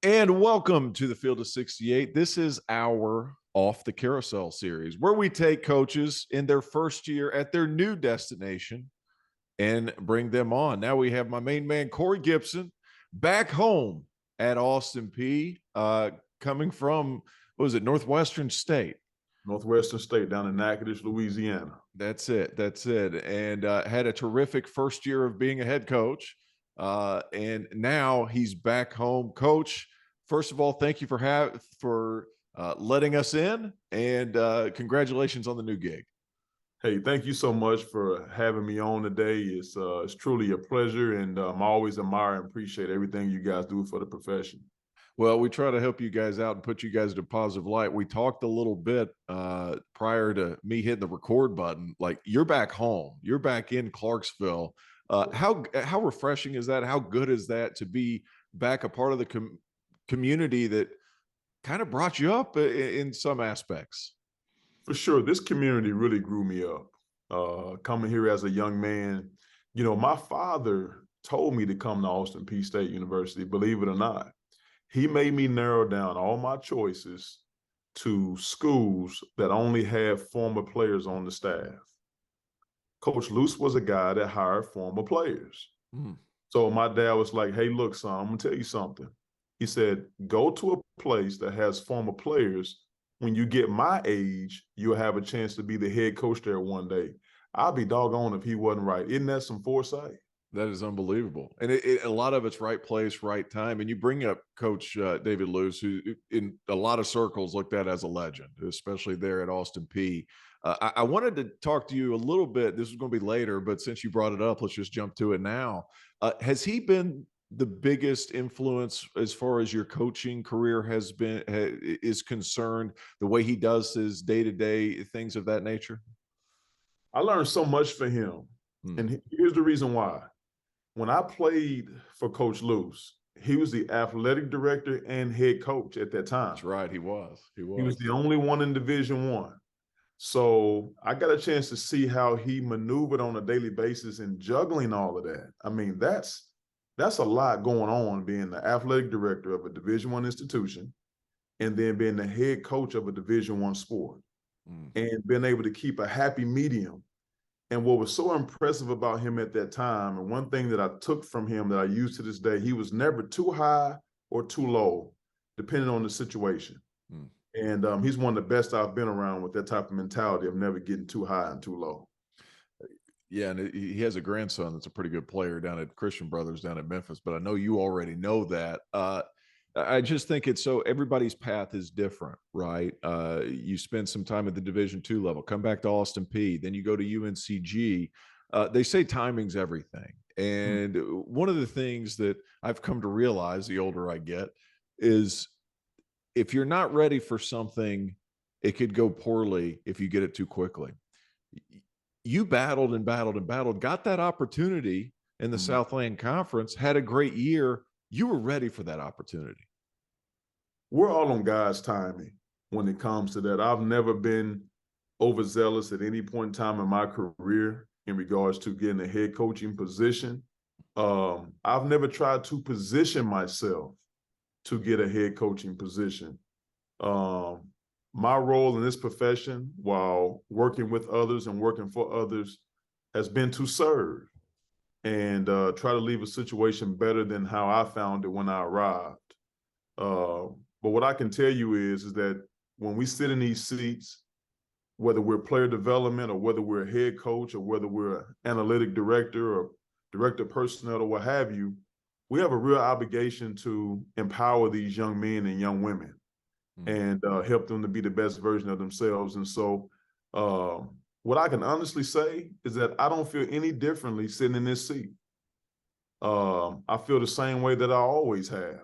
And welcome to the Field of 68. This is our Off the Carousel series, where we take coaches in their first year at their new destination and bring them on. Now we have my main man, Corey Gipson, back home at Austin Peay, coming from, what was it, Northwestern State? Northwestern State down in Natchitoches, Louisiana. That's it. That's it. And had a terrific first year of being a head coach. And now he's back home. Coach, first of all, thank you for letting us in, and congratulations on the new gig. Hey, thank you so much for having me on today. It's truly a pleasure, and I always admire and appreciate everything you guys do for the profession. Well, we try to help you guys out and put you guys in a positive light. We talked a little bit prior to me hitting the record button. Like, you're back home, you're back in Clarksville. How refreshing is that? How good is that to be back a part of the community that kind of brought you up in some aspects? For sure, this community really grew me up. Coming here as a young man, my father told me to come to Austin Peay State University, believe it or not. He made me narrow down all my choices to schools that only have former players on the staff. Coach Luce was a guy that hired former players. Mm. So my dad was like, hey, look, son, I'm going to tell you something. He said, go to a place that has former players. When you get my age, you'll have a chance to be the head coach there one day. I'll be doggone if he wasn't right. Isn't that some foresight? That is unbelievable. And a lot of it's right place, right time. And you bring up Coach David Luce, who in a lot of circles looked at as a legend, especially there at Austin Peay. I wanted to talk to you a little bit. This is going to be later, but since you brought it up, let's just jump to it now. Has he been the biggest influence as far as your coaching career is concerned, the way he does his day-to-day things of that nature? I learned so much from him. And here's the reason why. When I played for Coach Luce, he was the athletic director and head coach at that time. That's right, he was. He was the only one in Division I. So I got a chance to see how he maneuvered on a daily basis and juggling all of that. I mean, that's a lot going on, being the athletic director of a Division I institution and then being the head coach of a Division I sport and being able to keep a happy medium. And what was so impressive about him at that time, and one thing that I took from him that I use to this day, he was never too high or too low, depending on the situation. And he's one of the best I've been around with that type of mentality of never getting too high and too low. Yeah, and he has a grandson that's a pretty good player down at Christian Brothers down at Memphis, but I know you already know that. I just think it's so everybody's path is different, right? You spend some time at the Division II level, come back to Austin Peay, then you go to UNCG. They say timing's everything. And one of the things that I've come to realize the older I get is if you're not ready for something, it could go poorly if you get it too quickly. You battled and battled and battled, got that opportunity in the Southland Conference, had a great year. You were ready for that opportunity. We're all on God's timing when it comes to that. I've never been overzealous at any point in time in my career in regards to getting a head coaching position. I've never tried to position myself to get a head coaching position. My role in this profession, while working with others and working for others, has been to serve and try to leave a situation better than how I found it when I arrived. But what I can tell you is that when we sit in these seats, whether we're player development or whether we're a head coach or whether we're an analytic director or director of personnel or what have you, we have a real obligation to empower these young men and young women and help them to be the best version of themselves. And so what I can honestly say is that I don't feel any differently sitting in this seat. I feel the same way that I always have.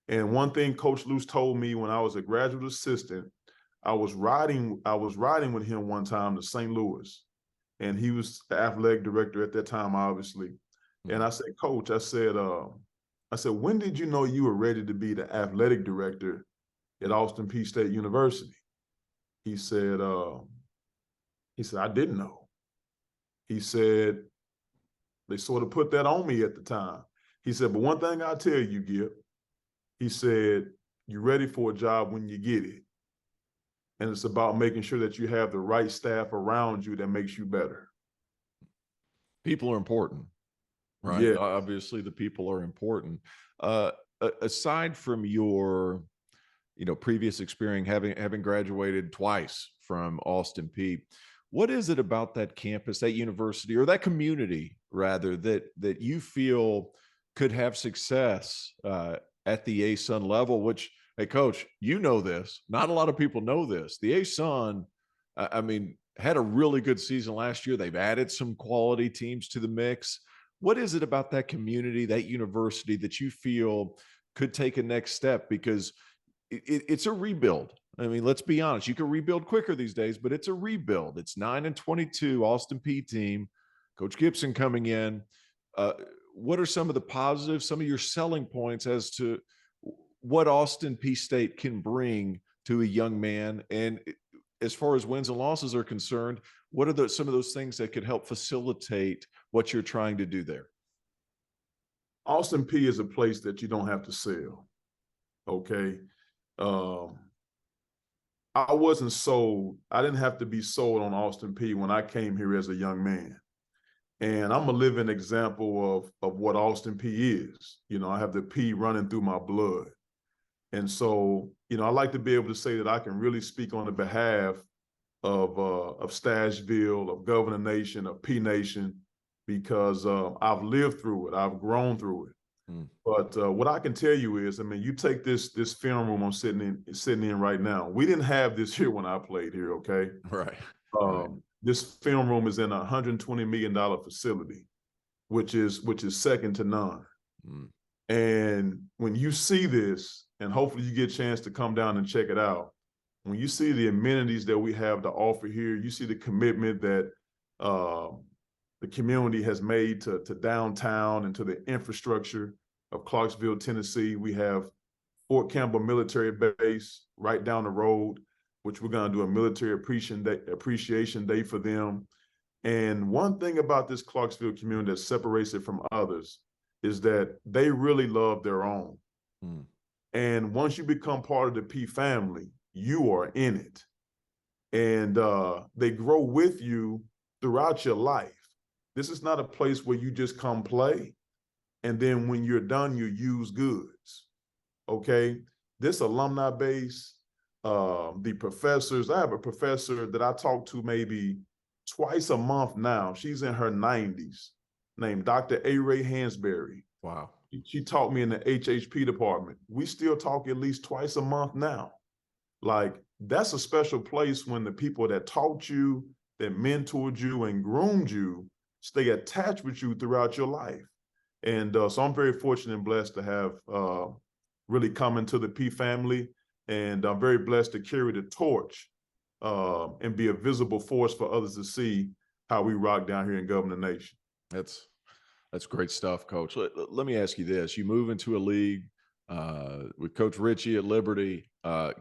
And one thing Coach Luce told me when I was a graduate assistant, I was riding with him one time to St. Louis, and he was the athletic director at that time, obviously. And I said, Coach, I said, when did you know you were ready to be the athletic director at Austin Peay State University? He said, I didn't know. He said, they sort of put that on me at the time. He said, but one thing I'll tell you, Gip, He said, "You're ready for a job when you get it. And it's about making sure that you have the right staff around you that makes you better." People are important, right? Yeah. Obviously, the people are important. Uh, Aside from your, previous experience, having graduated twice from Austin Peay, what is it about that campus, that university, or that community rather, that you feel could have success at the ASUN level? Which, hey, coach, you know this. Not a lot of people know this. The ASUN, I mean, had a really good season last year. They've added some quality teams to the mix. What is it about that community, that university, that you feel could take a next step? Because it's a rebuild. I mean, let's be honest. You can rebuild quicker these days, but it's a rebuild. It's 9-22 Austin Peay team. Coach Gipson coming in. Uh, what are some of the positives, some of your selling points as to what Austin Peay State can bring to a young man? And as far as wins and losses are concerned, what are some of those things that could help facilitate what you're trying to do there? Austin Peay is a place that you don't have to sell. Okay. Um, I wasn't sold. I didn't have to be sold on Austin Peay when I came here as a young man. And I'm a living example of what Austin Peay is. I have the P running through my blood. And so, I like to be able to say that I can really speak on the behalf of Stashville, of Governor Nation, of P Nation, because I've lived through it. I've grown through it. Mm. But what I can tell you is, I mean, you take this film room I'm sitting in right now. We didn't have this here when I played here, okay? Right. Right. This film room is in a $120 million facility, which is second to none. Mm. And when you see this, and hopefully you get a chance to come down and check it out, when you see the amenities that we have to offer here, you see the commitment that the community has made to downtown and to the infrastructure of Clarksville, Tennessee. We have Fort Campbell Military Base right down the road, which we're going to do a military appreciation day for them. And one thing about this Clarksville community that separates it from others is that they really love their own. Mm. And once you become part of the P family, you are in it. And they grow with you throughout your life. This is not a place where you just come play, and then when you're done, you use goods, okay? This alumni base, the professors, I have a professor that I talk to maybe twice a month now. She's in her 90s, named Dr. A. Ray Hansberry. Wow. She taught me in the HHP department. We still talk at least twice a month now. Like, that's a special place when the people that taught you, that mentored you and groomed you, stay attached with you throughout your life. And so I'm very fortunate and blessed to have really come into the P family. And I'm very blessed to carry the torch and be a visible force for others to see how we rock down here in Governor Nation. That's great stuff, Coach. Let me ask you this. You move into a league with Coach Ritchie at Liberty.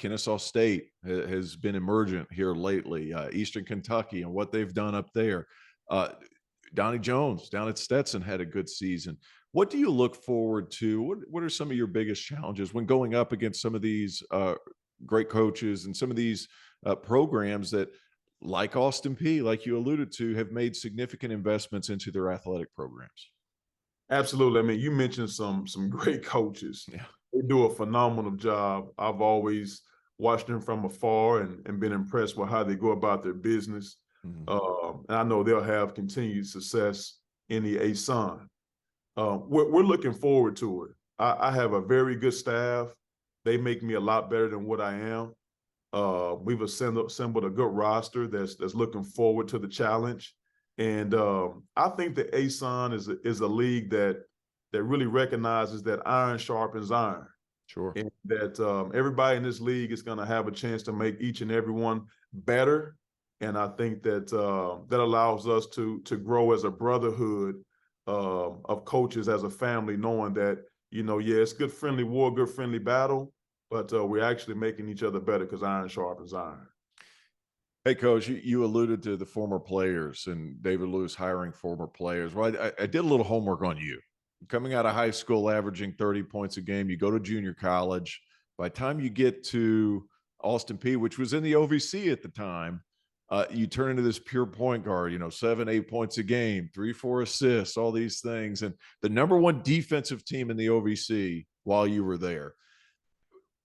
Kennesaw State has been emergent here lately. Eastern Kentucky and what they've done up there. Donnie Jones down at Stetson had a good season. What do you look forward to? What are some of your biggest challenges when going up against some of these great coaches and some of these programs that, like Austin Peay, like you alluded to, have made significant investments into their athletic programs? Absolutely. I mean, you mentioned some great coaches. Yeah. They do a phenomenal job. I've always watched them from afar and been impressed with how they go about their business. Mm-hmm. And I know they'll have continued success in the ASUN. We're looking forward to it. I have a very good staff. They make me a lot better than what I am. We've assembled a good roster that's looking forward to the challenge. And I think the ASUN is a league that really recognizes that iron sharpens iron. Sure. And that everybody in this league is going to have a chance to make each and every one better. And I think that that allows us to grow as a brotherhood of coaches, as a family, knowing that, it's good friendly war, good friendly battle, but we're actually making each other better because iron sharpens iron. Hey, Coach, you alluded to the former players and David Lewis hiring former players. Well, I did a little homework on you, coming out of high school, averaging 30 points a game. You go to junior college. By the time you get to Austin Peay, which was in the OVC at the time, you turn into this pure point guard, 7, 8 points a game, 3, 4 assists, all these things. And the number one defensive team in the OVC while you were there.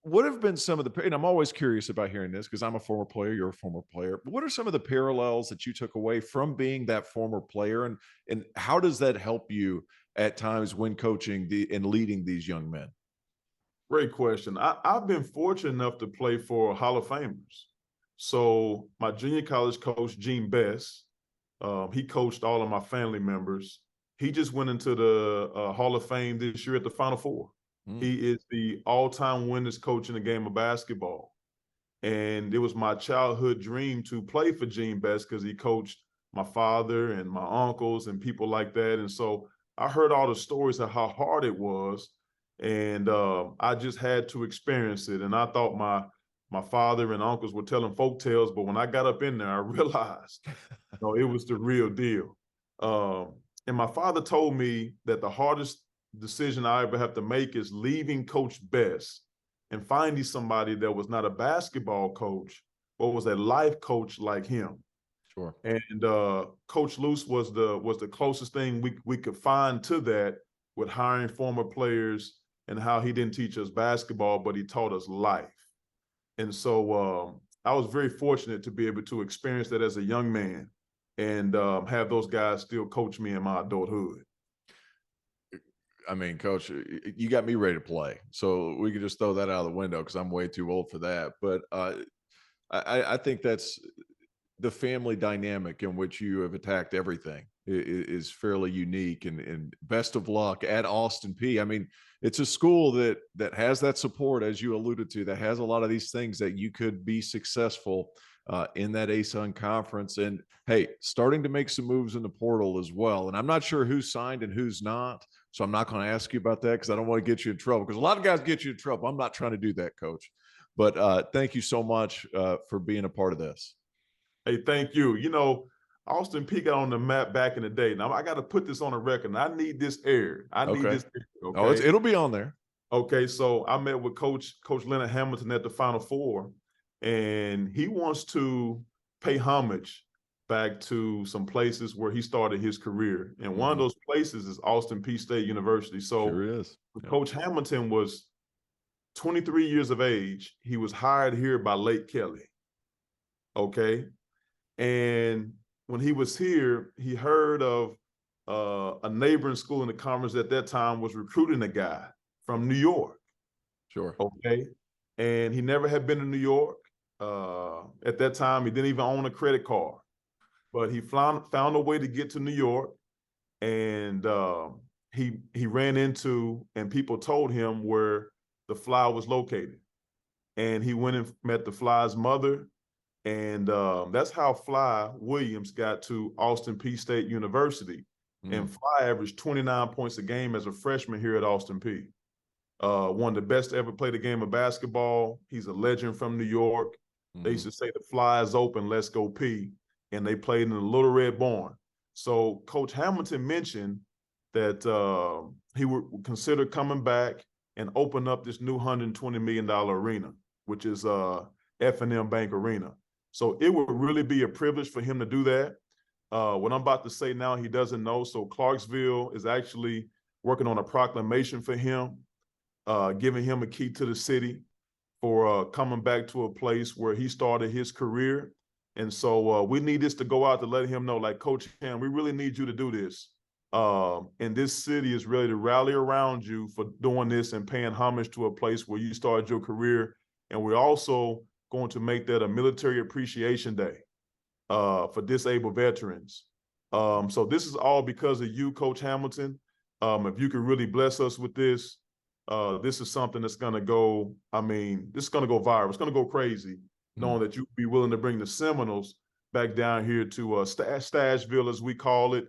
What have been some of the, and I'm always curious about hearing this because I'm a former player, you're a former player, but what are some of the parallels that you took away from being that former player? And how does that help you at times when coaching and leading these young men? Great question. I've been fortunate enough to play for Hall of Famers. So my junior college coach, Gene Best, he coached all of my family members. He just went into the Hall of Fame this year at the Final Four. He is the all-time winningest coach in the game of basketball. And it was my childhood dream to play for Gene Best because he coached my father and my uncles and people like that. And so I heard all the stories of how hard it was. And I just had to experience it. And I thought my father and uncles were telling folk tales, but when I got up in there, I realized, it was the real deal. And my father told me that the hardest decision I ever have to make is leaving Coach Best and finding somebody that was not a basketball coach, but was a life coach like him. Sure. And Coach Luce was the closest thing we could find to that, with hiring former players and how he didn't teach us basketball, but he taught us life. And so I was very fortunate to be able to experience that as a young man and have those guys still coach me in my adulthood. I mean, Coach, you got me ready to play. So we could just throw that out of the window because I'm way too old for that. But I think that's the family dynamic in which you have attacked everything is fairly unique, and best of luck at Austin Peay. I mean, it's a school that has that support, as you alluded to, that has a lot of these things that you could be successful in that ASUN conference. And hey, starting to make some moves in the portal as well. And I'm not sure who's signed and who's not. So I'm not going to ask you about that because I don't want to get you in trouble, because a lot of guys get you in trouble. I'm not trying to do that, Coach. But thank you so much for being a part of this. Hey, thank you. Austin Peay got on the map back in the day. Now I got to put this on the record. I need this aired. I need Okay. this aired, okay? Oh, it'll be on there. Okay, so I met with Coach Leonard Hamilton at the Final Four, and he wants to pay homage back to some places where he started his career. And one of those places is Austin Peay State University. So sure is. Yep. Coach Hamilton was 23 years of age. He was hired here by Lake Kelly. Okay. And when he was here, he heard of a neighboring school in the conference at that time was recruiting a guy from New York. Sure. Okay. And he never had been to New York. At that time, he didn't even own a credit card. But he found a way to get to New York. And he ran into, and people told him where the Fly was located. And he went and met the Fly's mother. And that's how Fly Williams got to Austin Peay State University. And Fly averaged 29 points a game as a freshman here at Austin Peay. One of the best to ever play the game of basketball. He's a legend from New York. They used to say the Fly is open, let's go Peay. And they played in the Little Red Barn. So Coach Hamilton mentioned that he would consider coming back and open up this new $120 million arena, which is F&M Bank Arena. So it would really be a privilege for him to do that. What I'm about to say now, he doesn't know. So Clarksville is actually working on a proclamation for him, giving him a key to the city for coming back to a place where he started his career. And so we need this to go out to let him know, like, Coach Ham, we really need you to do this. And this city is ready to rally around you for doing this and paying homage to a place where you started your career. And we're also going to make that a military appreciation day for disabled veterans. So this is all because of you, Coach Hamilton. If you could really bless us with this, this is something that's going to go, this is going to go viral. It's going to go crazy, knowing that you'd be willing to bring the Seminoles back down here to Stashville, as we call it,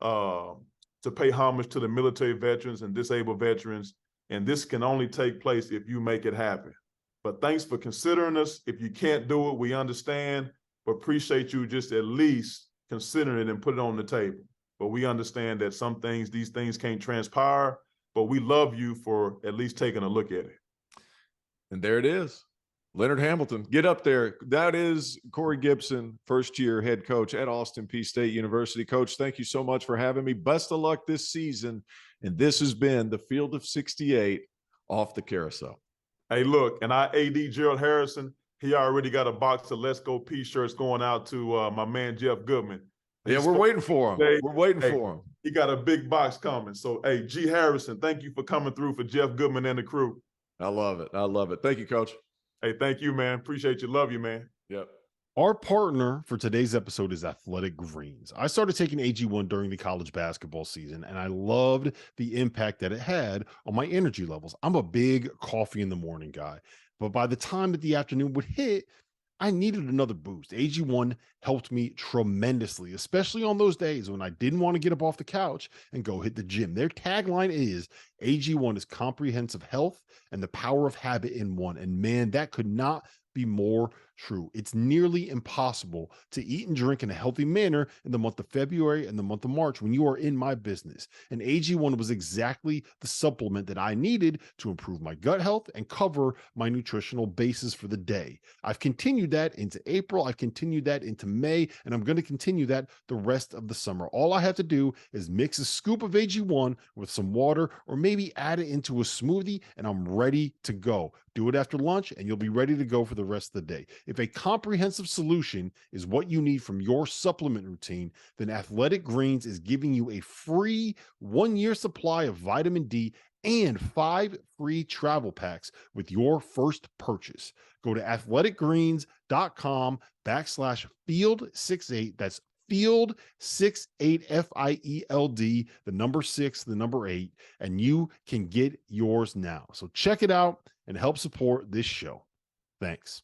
to pay homage to the military veterans and disabled veterans. And this can only take place if you make it happen. But thanks for considering us. If you can't do it, we understand, but appreciate you just at least considering it and put it on the table. but we understand that these things can't transpire, but we love you for at least taking a look at it. And there it is. Leonard Hamilton, get up there. That is Corey Gipson, first-year head coach at Austin Peay State University. Coach, thank you so much for having me. Best of luck this season. And this has been the Field of 68 off the Carousel. Hey, look, and our AD, Gerald Harrison, he already got a box of Let's Go Peay shirts going out to my man, Jeff Goodman. Yeah, we're waiting for him. We're waiting for him. He got a big box coming. So, hey, G. Harrison, thank you for coming through for Jeff Goodman and the crew. I love it. I love it. Thank you, Coach. Hey, thank you, man. Appreciate you. Love you, man. Yep. Our partner for today's episode is Athletic Greens. I started taking AG1 during the college basketball season, and I loved the impact that it had on my energy levels. I'm a big coffee in the morning guy, but by the time that the afternoon would hit, I needed another boost. AG1 helped me tremendously, especially on those days when I didn't want to get up off the couch and go hit the gym. Their tagline is AG1 is comprehensive health and the power of habit in one. And man, that could not be more true. It's nearly impossible to eat and drink in a healthy manner in the month of February and the month of March when you are in my business. And AG1 was exactly the supplement that I needed to improve my gut health and cover my nutritional basis for the day. I've continued that into April. I've continued that into May, and I'm going to continue that the rest of the summer. All I have to do is mix a scoop of AG1 with some water or maybe add it into a smoothie, and I'm ready to go. Do it after lunch, and you'll be ready to go for the rest of the day. If a comprehensive solution is what you need from your supplement routine, then Athletic Greens is giving you a free 1-year supply of vitamin D and 5 free travel packs with your first purchase. Go to athleticgreens.com/field68. That's Field 68, FIELD, the number 6, the number 8, and you can get yours now. So check it out and help support this show. Thanks.